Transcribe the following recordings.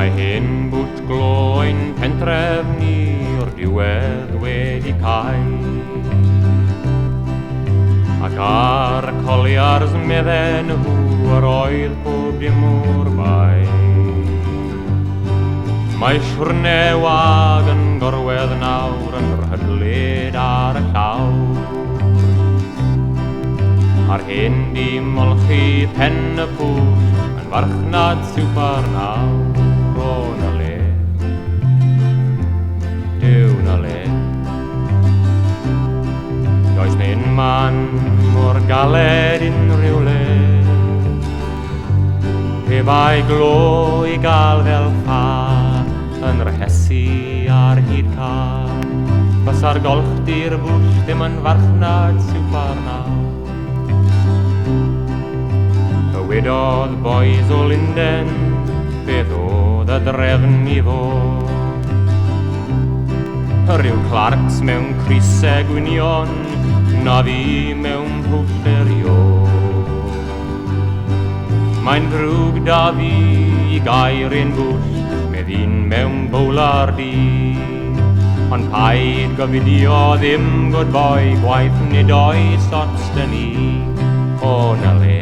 Mae hyn bwt gloen pentrefni o'r diwedd wedi cael, ac ar y coliars medden nhw yr oedd pob dim o'r bai. Mae siwrne wag yn gorwedd nawr yn rhydlyd ar y llawr, a'r hyn di molchi pen y pwll yn farchnad siwpar nawr. O na le, Duw na le, does nyn man mor galed unrhyw le, heb ai glo i gael fel ffa yn rhesu ar hyd car. Bysa'r golchdi'r bwll ddim yn farchnad siwpar nawr. Cywidodd bois o Linden beth oedd y drefn i fod. Rhyw Clarks mewn crisau gwynion, na fi mewn pwll eriod. Mae'n drwg da fi i gair ein bwll, me ddyn mewn bowlar di. Ond paid gofidio ddim god boi, gwaith nid oes ots da ni. O na le,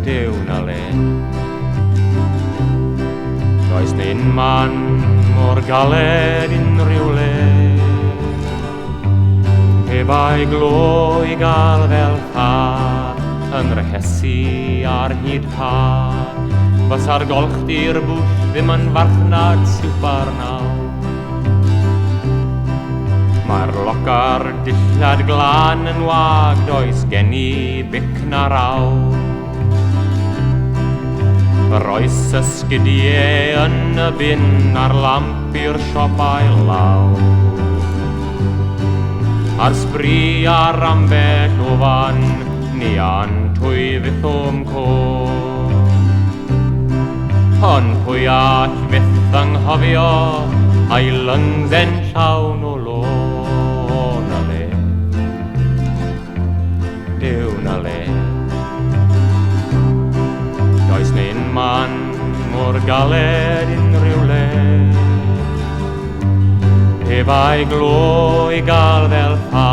Duw na le, does nyn man mor galed unrhyw le, heb ai glo i gael fel ffa yn rhesu ar hyd car. Bysa'r golchdi'r bwll ddim yn farchnad siwpar nawr. Mae'r locar dillad glan yn wag, does gen i bic na rawr. Yr oes ysgidiau yn y bin a'r lamp i'r siop a'i law. A'r sbri a'r ambell o fan, ni an twy fydd o'm co. Ond pwy all fyth anghofio a'i lungs en llawn o lo. O na le, Duw na le, does nyn man mor galed unrhyw le, heb ai glo i gael fel ffa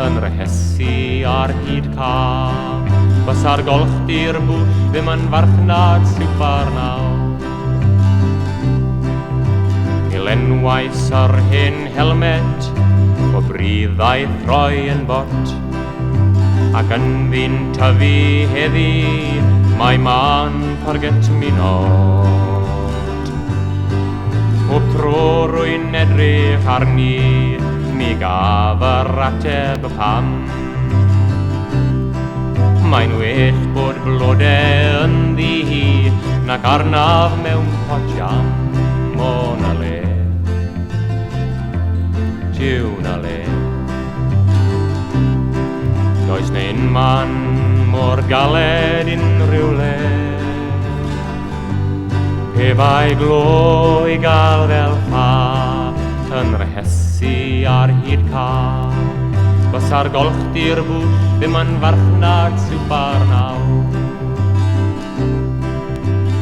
yn rhesu ar hyd car. Bysa'r golchdi'r bwll ddim yn farchnad siwpar nawr. Ilenwais ar hyn helmet o briddau throi yn bot, ac yn fi'n tyfu heddi mae man forget me not. O tro rwy'n edrych arni, mi gaf yr ateb pam. Mae'n well bod blodau yn ddi nac arnaf mewn pot jam. O na le, Duw na le, does nyn man mor galed unrhyw le, heb ai glo i gael fel ffa yn rhesu ar hyd car. Bysa'r golchdi'r bwll ddim yn farchnad siwpar nawr.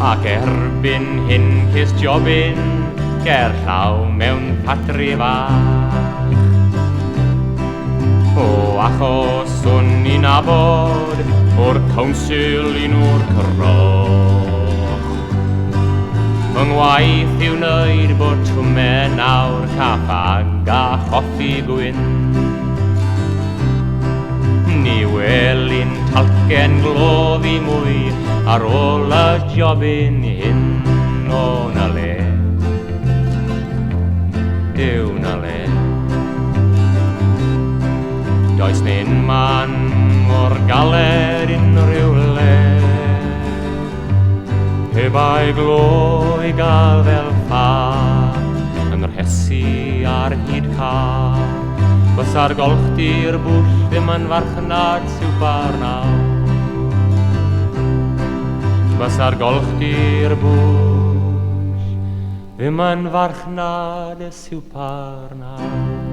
Ac erbyn hyn cys jobyn ger llaw mewn patri fach. O achos o'n i'n abod o'r council un o'r croch. Fy ngwaith i'w wneud bod twmen nawr caffag a choffi gwyn. Ni welyn talcen glofi mwy ar ôl y jobyn hyn. O na le, Duw na le, does nyn man mor galed unrhyw le, heb ai glo i gael fel ffa yn rhesu ar hyd car. Bysa'r golchdi'r bwll ddim yn farchnad siwpar nawr. Bysa'r golchdi'r bwll ddim yn farchnad siwpar nawr.